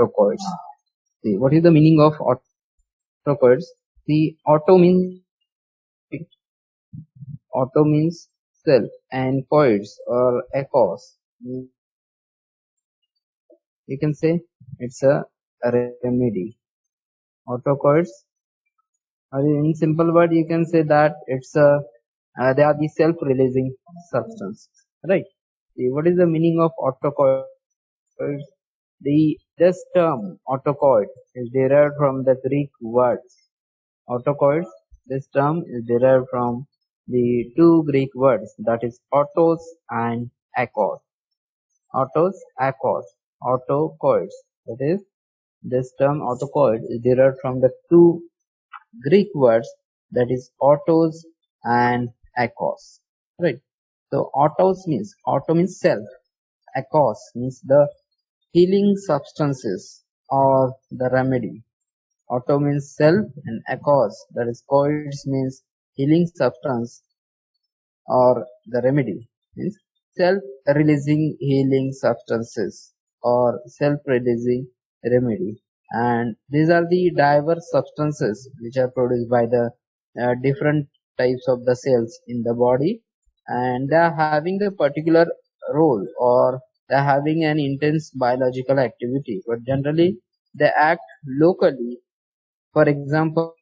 autocoids. See, what is the meaning of autocoids? The auto means self, and coids or acos. You can say it's a remedy. Autocoids, or in simple word, you can say that it's they are the self-releasing substance, right? See, what is the meaning of autocoids? This term autocoid is derived from the Greek words autocoids. This term is derived from the two Greek words, that is autos and akos. Autos, akos, autocoids. That is, this term autocoid is derived from the two Greek words, that is autos and akos. Right. So auto means self. Akos means the healing substances or the remedy. Auto means self, and akos, that is coids, means healing substance or the remedy, means self-releasing healing substances or self-releasing remedy. And these are the diverse substances which are produced by the different types of the cells in the body, and they are having a particular role, or they are having an intense biological activity, but generally they act locally. For example,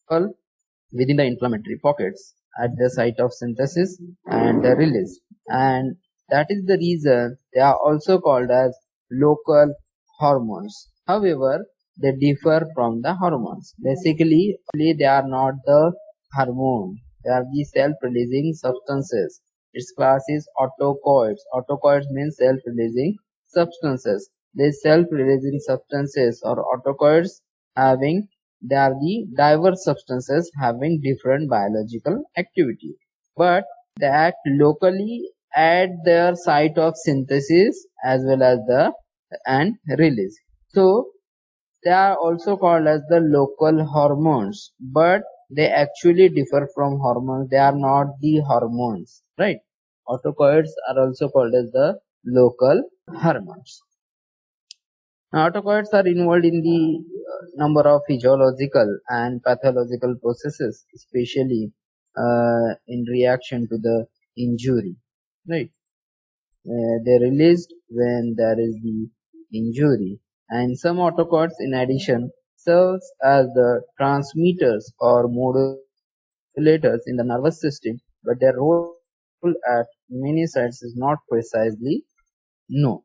within the inflammatory pockets at the site of synthesis and the release, and that is the reason they are also called as local hormones. However, they differ from the hormones. Basically, they are not the hormone, they are the self-releasing substances. Its class is autocoids. Autocoids means self-releasing substances. These self-releasing substances or autocoids having, they are the diverse substances having different biological activity, but they act locally at their site of synthesis as well as the and release. So they are also called as the local hormones, but they actually differ from hormones. They are not the hormones, right? Autocoids are also called as the local hormones. Autocoids are involved in the number of physiological and pathological processes, especially in reaction to the injury, right? They are released when there is the injury, and some autocoids in addition serves as the transmitters or modulators in the nervous system, but their role at many sites is not precisely known.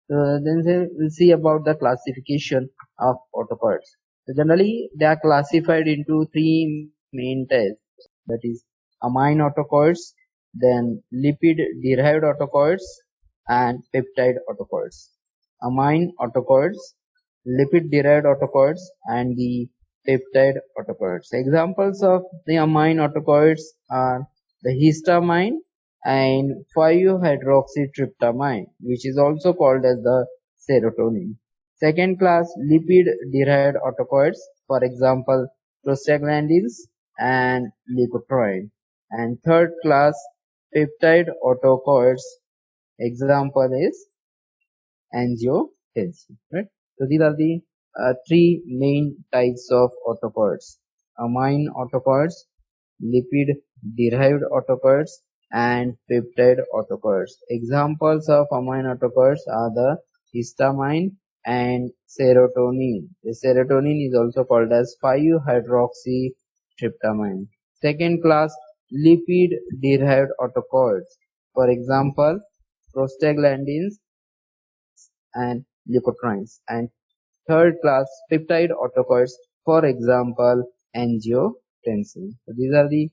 Then we'll see about the classification of autocoids. So generally, they are classified into three main types, that is amine autocoids, then lipid derived autocoids, and peptide autocoids. Amine autocoids, lipid derived autocoids, and the peptide autocoids. Examples of the amine autocoids are the histamine and 5-hydroxytryptamine, which is also called as the serotonin. Second class lipid derived autocoids, for example prostaglandins and leukotriene. And third class peptide autocoids, example is angiotensin, right? So these are the three main types of autocoids: amine autocoids, lipid derived autocoids, and peptide autocoids. Examples of amine autocoids are the histamine and serotonin. The serotonin is also called as 5-hydroxytryptamine. Second class lipid derived autocoids, for example prostaglandins and leukotrienes. And third class peptide autocoids, for example angiotensin. So these are the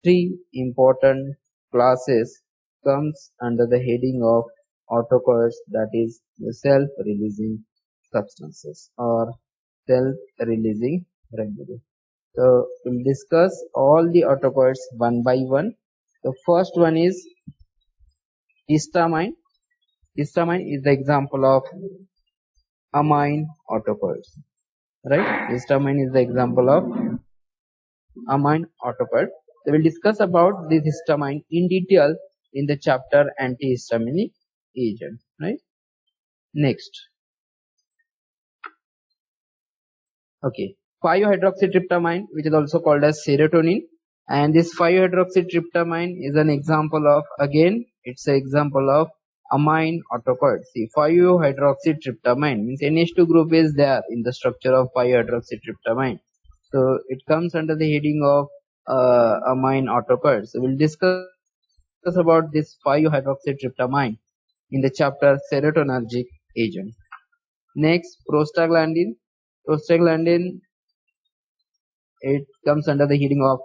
three important classes comes under the heading of autocoids, that is the self-releasing substances or self-releasing remedy. So we'll discuss all the autocoids one by one. The first one is histamine. Histamine is the example of amine autocoids, right? Histamine is the example of amine autocoid. So we'll discuss about this histamine in detail in the chapter antihistaminic agent, right? Next, Okay, 5-hydroxytryptamine, which is also called as serotonin, and this 5-hydroxytryptamine is an example of, again, it's an example of amine autocoid. See, 5-hydroxytryptamine means NH2 group is there in the structure of 5-hydroxytryptamine, so it comes under the heading of amine autocoid. So we'll discuss about this 5-hydroxytryptamine in the chapter serotonergic agent. Next, prostaglandin. Prostaglandin, it comes under the heading of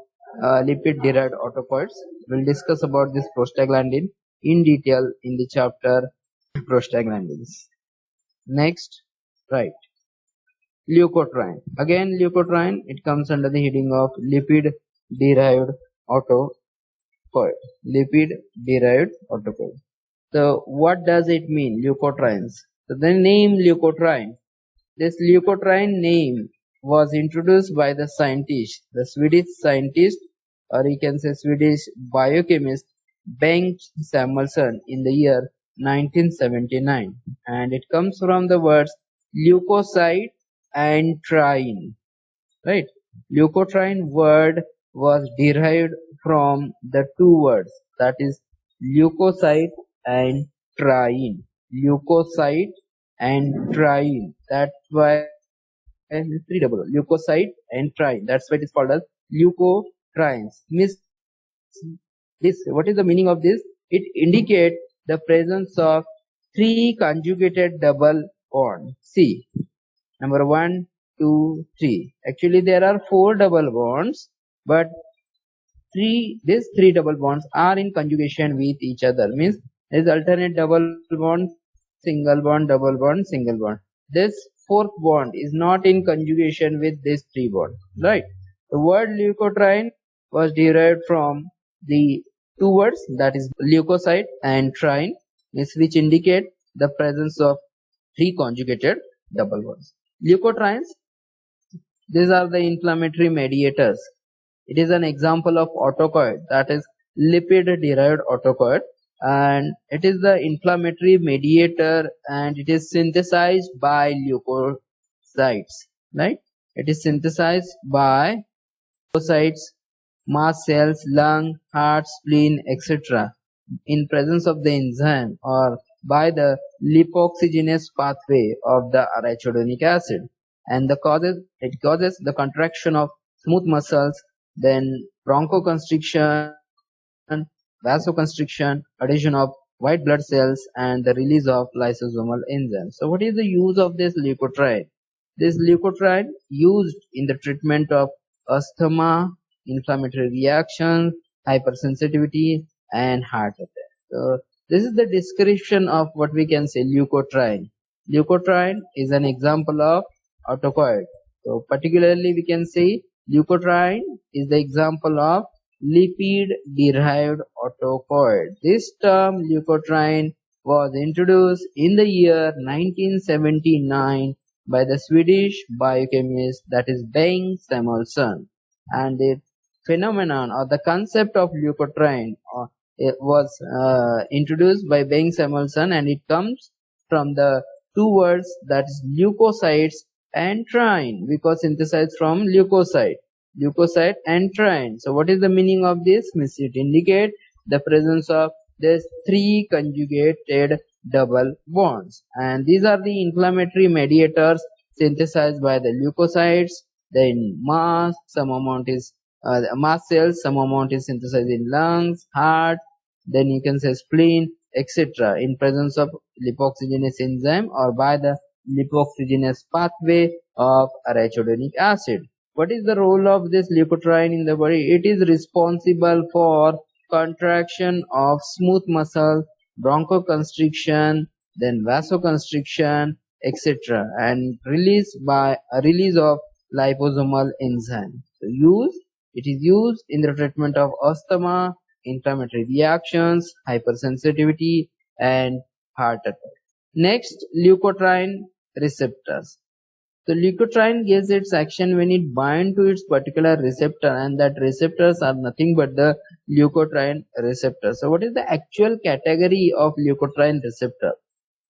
lipid derived autocoids. We'll discuss about this prostaglandin in detail in the chapter prostaglandins. Next, right, leukotriene. Again, leukotriene, it comes under the heading of lipid derived autocoid. Lipid derived autocoid. So what does it mean, leukotrienes? So the name leukotriene, this leukotriene name was introduced by the scientist, the Swedish scientist, or you can say Swedish biochemist Bengt Samuelsson in the year 1979, and it comes from the words leukocyte and triene. Right? Leukotriene word was derived from the two words, that is leukocyte and triene. Leukocyte and triene. That's why three double leukocyte and triene. That's why it is called as leukotrienes. Miss this. What is the meaning of this? It indicates the presence of three conjugated double bonds. See, number 1, 2, 3. Actually, there are 4 double bonds, but these three double bonds are in conjugation with each other. Means there is alternate double bond, single bond, double bond, single bond. This fourth bond is not in conjugation with these three bonds. Right? The word leukotriene was derived from the two words, that is leukocyte and triene, which indicate the presence of three conjugated double bonds. Leukotrienes, these are the inflammatory mediators. It is an example of autocoid, that is lipid derived autocoid, and it is the inflammatory mediator, and it is synthesized by leukocytes. Right? It is synthesized by leukocytes, mast cells, lung, heart, spleen, etc. in presence of the enzyme or by the lipoxygenase pathway of the arachidonic acid, and it causes the contraction of smooth muscles, then bronchoconstriction, vasoconstriction, adhesion of white blood cells, and the release of lysosomal enzymes. So what is the use of this leukotriene? This leukotriene used in the treatment of asthma, inflammatory reactions, hypersensitivity, and heart attack. So this is the description of what we can say leukotriene. Leukotriene is an example of autocoid. So particularly we can say leukotriene is the example of lipid derived autocoid. This term leukotriene was introduced in the year 1979 by the Swedish biochemist, that is Bengt Samuelsson, and the phenomenon or the concept of leukotriene it was introduced by Bengt Samuelsson, and it comes from the two words, that is leukocytes and triene, because synthesized from leukocyte and triene. So what is the meaning of this? Means it indicates the presence of these three conjugated double bonds, and these are the inflammatory mediators synthesized by the leukocytes. Then mast cells, some amount is synthesized in lungs, heart, then you can say spleen, etc. in presence of lipoxygenase enzyme or by the lipoxygenase pathway of arachidonic acid. What is the role of this leukotriene in the body? It is responsible for contraction of smooth muscle, bronchoconstriction, then vasoconstriction, etc. and release of liposomal enzyme. So it is used in the treatment of asthma, inflammatory reactions, hypersensitivity, and heart attack. Next, leukotriene receptors. So leukotriene gives its action when it binds to its particular receptor, and that receptors are nothing but the leukotriene receptor. So what is the actual category of leukotriene receptor?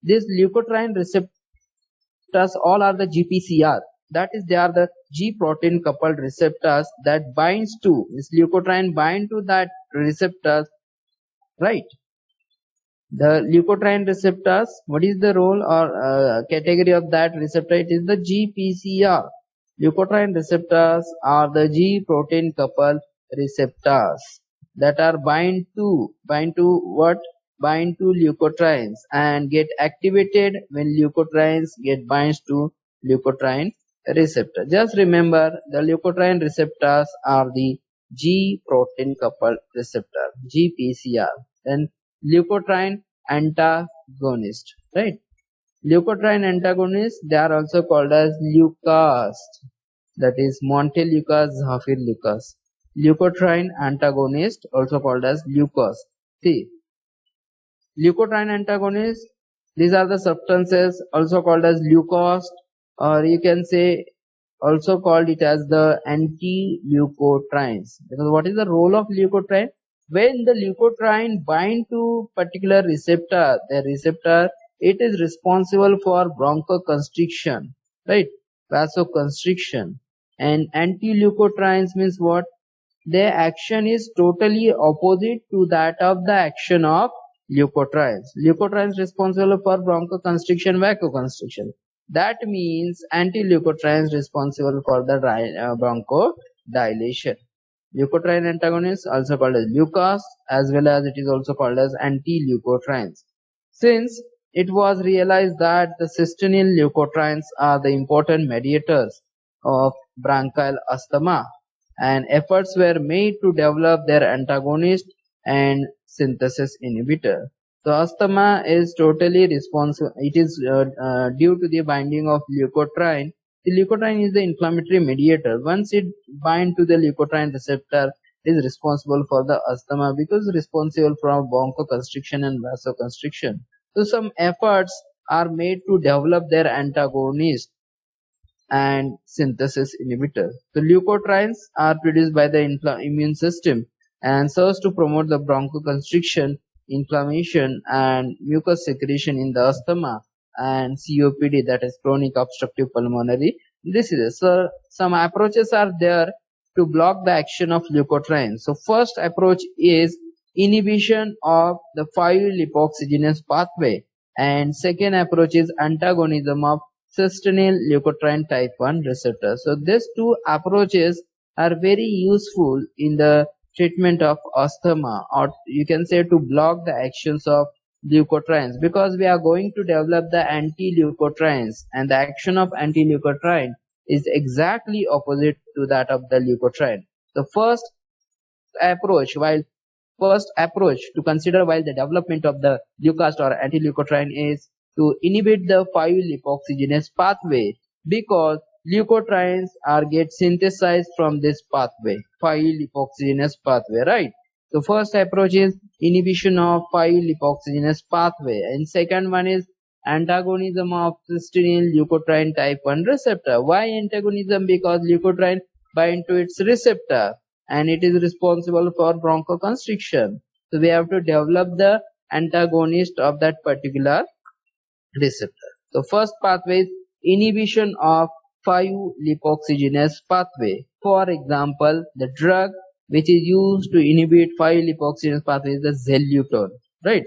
These leukotriene receptors all are the GPCR. that is they are the G protein coupled receptors that binds to this leukotriene bind to that receptors, right? The leukotriene receptors, what is the role or category of that receptor? It is the GPCR. Leukotriene receptors are the G protein coupled receptors that are bind to what? Bind to leukotrienes and get activated when leukotrienes get binds to leukotriene receptor. Just remember the leukotriene receptors are the G protein coupled receptor, GPCR. Then leukotriene antagonist, right? Leukotriene antagonists, they are also called as leucas, that is Monteleucas, Zafirleucas. Leukotriene antagonist, also called as leucas. See, leukotriene antagonists, these are the substances also called as leucas, or you can say also called it as the anti-leukotrienes. Because what is the role of leukotriene? When the leukotriene bind to particular receptor, the receptor, it is responsible for bronchoconstriction, right? Vasoconstriction. And anti-leukotrienes means what? Their action is totally opposite to that of the action of leukotrienes. Leukotrienes responsible for bronchoconstriction, vasoconstriction. That means anti-leukotrienes responsible for the bronchodilation. Leukotriene antagonists, also called as leucas, as well as it is also called as anti-leukotrienes. Since it was realized that the cysteine leukotrienes are the important mediators of bronchial asthma, and efforts were made to develop their antagonist and synthesis inhibitor. So asthma is totally responsible. It is due to the binding of leukotriene. The leukotriene is the inflammatory mediator. Once it binds to the leukotriene receptor, it is responsible for the asthma because responsible for bronchoconstriction and vasoconstriction. So some efforts are made to develop their antagonist and synthesis inhibitor. The leukotrienes are produced by the immune system and serves to promote the bronchoconstriction, inflammation, and mucus secretion in the asthma and COPD, that is chronic obstructive pulmonary diseases. So some approaches are there to block the action of leukotrienes. So first approach is inhibition of the 5-lipoxygenase pathway, and second approach is antagonism of cysteine leukotriene type 1 receptor. So these two approaches are very useful in the treatment of asthma, or you can say to block the actions of leukotrienes, because we are going to develop the anti-leukotrienes, and the action of anti-leukotriene is exactly opposite to that of the leukotriene. The first approach to consider while the development of the leucas or anti-leukotriene is to inhibit the 5-lipoxygenase pathway, because leukotrienes are get synthesized from this pathway, 5-lipoxygenase pathway, right? So first approach is inhibition of 5-lipoxygenase pathway, and second one is antagonism of cysteine leukotriene type 1 receptor. Why antagonism? Because leukotriene bind to its receptor and it is responsible for bronchoconstriction. So we have to develop the antagonist of that particular receptor. So first pathway is inhibition of 5-lipoxygenase pathway. For example, the drug which is used to inhibit 5-lipoxygenase pathway is the Xelutone, right?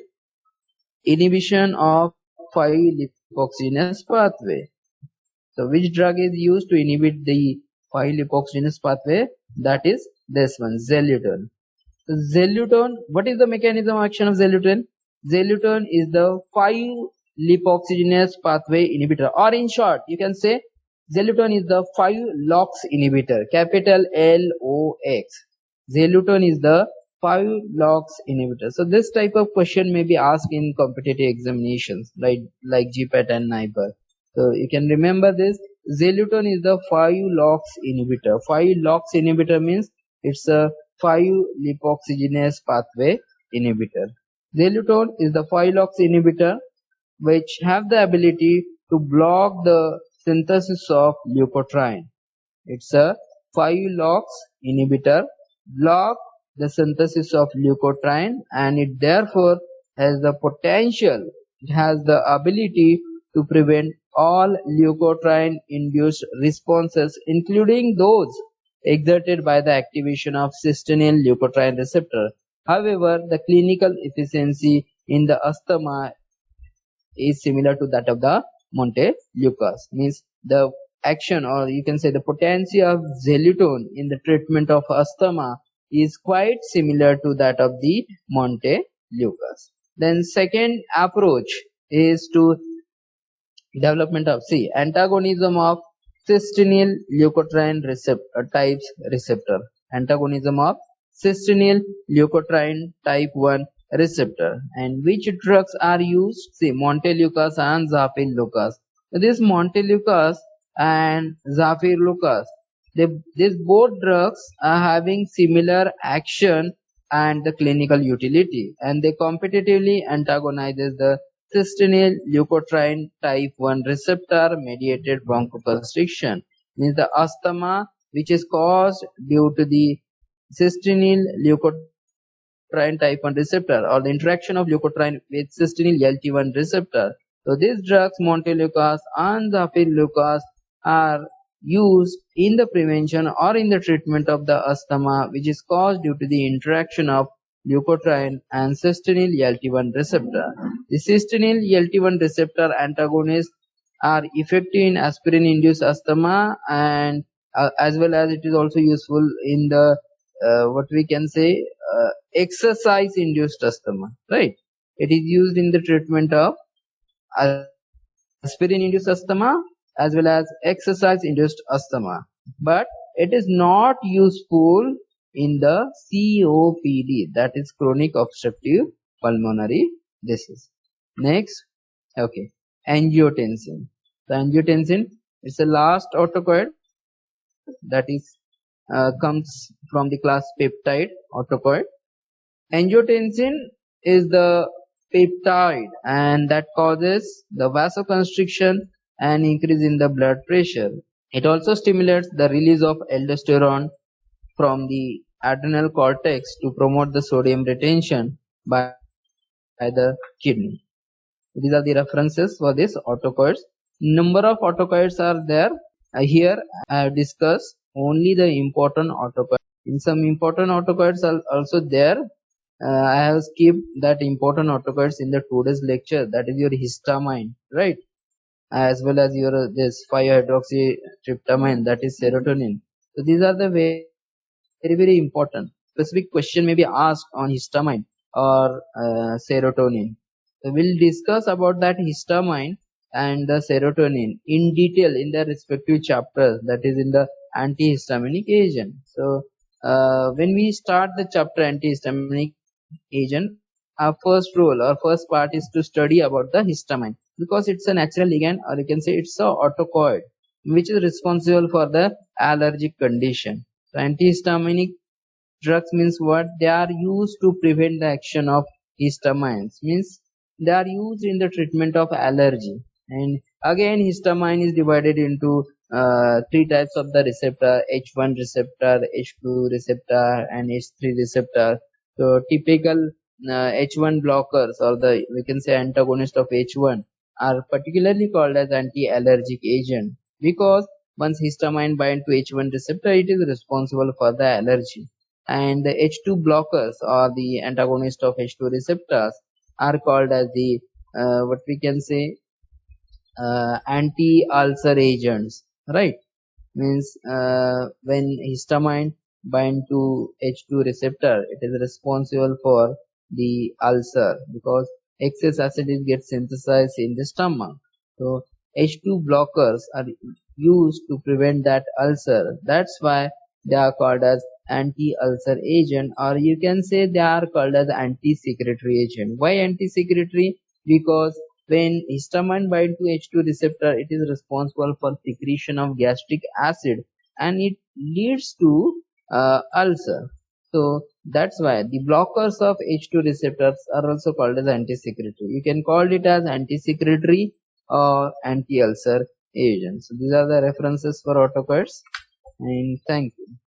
Inhibition of 5-lipoxygenase pathway. So which drug is used to inhibit the 5-lipoxygenase pathway? That is this one, Xelutone. So Xelutone, what is the mechanism of action of Xelutone? Xelutone is the 5-lipoxygenase pathway inhibitor, or in short, you can say Xelutone is the 5-LOX inhibitor, capital LOX. Xelutone is the 5-LOX inhibitor. So this type of question may be asked in competitive examinations, like GPAT and NIBR. So you can remember this. Xelutone is the 5-LOX inhibitor. 5-LOX inhibitor means it's a 5-lipoxygenase pathway inhibitor. Xelutone is the 5-LOX inhibitor which have the ability to block the synthesis of leukotriene. It's a 5-LOX inhibitor, block the synthesis of leukotriene, and it therefore has the potential, it has the ability to prevent all leukotriene-induced responses, including those exerted by the activation of cysteine leukotriene receptor. However, the clinical efficiency in the asthma is similar to that of the Montelukast. Means the action, or you can say the potency of xylitol in the treatment of asthma is quite similar to that of the Montelukast. Then second approach is to development of antagonism of cysteine leukotriene receptor. Antagonism of cysteine leukotriene type 1 receptor. And which drugs are used? See, Montelukast and Zafirlukast. This Montelukast and Zafirlukast, these both drugs are having similar action and the clinical utility, and they competitively antagonizes the cysteine leukotriene type 1 receptor mediated bronchoconstriction. Means the asthma which is caused due to the cysteine leukotriene type 1 receptor, or the interaction of leukotriene with cysteine LT1 receptor. So these drugs Montelukast and Zafirlukast are used in the prevention or in the treatment of the asthma which is caused due to the interaction of leukotriene and cysteine LT1 receptor. The cysteine LT1 receptor antagonists are effective in aspirin-induced asthma, and as well as it is also useful in the what we can say exercise-induced asthma. Right? It is used in the treatment of aspirin-induced asthma as well as exercise-induced asthma, but it is not useful in the COPD, that is chronic obstructive pulmonary disease. Next, okay, angiotensin. The angiotensin is the last autocoid that is comes from the class peptide autocoid. Angiotensin is the peptide and that causes the vasoconstriction and increase in the blood pressure. It also stimulates the release of aldosterone from the adrenal cortex to promote the sodium retention by the kidney. These are the references for this autocoids. Number of autocoids are there. Here I have discussed only the important autocoids. In some important autocoids are also there. I have skipped that important autocoids in the today's lecture. That is your histamine, right? As well as your this 5-hydroxytryptamine, that is serotonin. So these are the very important. Specific question may be asked on histamine or serotonin. So we'll discuss about that histamine and the serotonin in detail in their respective chapters, that is in the antihistaminic agent. So when we start the chapter antihistaminic agent, our first role or first part is to study about the histamine, because it's a natural ligand, or you can say it's a autocoid which is responsible for the allergic condition. So antihistaminic drugs means what? They are used to prevent the action of histamines, means they are used in the treatment of allergy. And again, histamine is divided into three types of the receptor: H1 receptor, H2 receptor, and H3 receptor. So typical H1 blockers, or the we can say antagonist of H1, are particularly called as anti-allergic agent, because once histamine binds to H1 receptor, it is responsible for the allergy. And the H2 blockers, or the antagonist of H2 receptors, are called as the what we can say anti-ulcer agents, right? Means when histamine bind to H2 receptor, it is responsible for the ulcer, because excess acid gets synthesized in the stomach. So H2 blockers are used to prevent that ulcer. That's why they are called as anti-ulcer agent, or you can say they are called as anti-secretory agent. Why anti-secretory? Because when histamine binds to H2 receptor, it is responsible for secretion of gastric acid, and it leads to ulcer. So that's why the blockers of H2 receptors are also called as anti-secretory. You can call it as anti-secretory or anti-ulcer agents. So these are the references for autocoids, and thank you.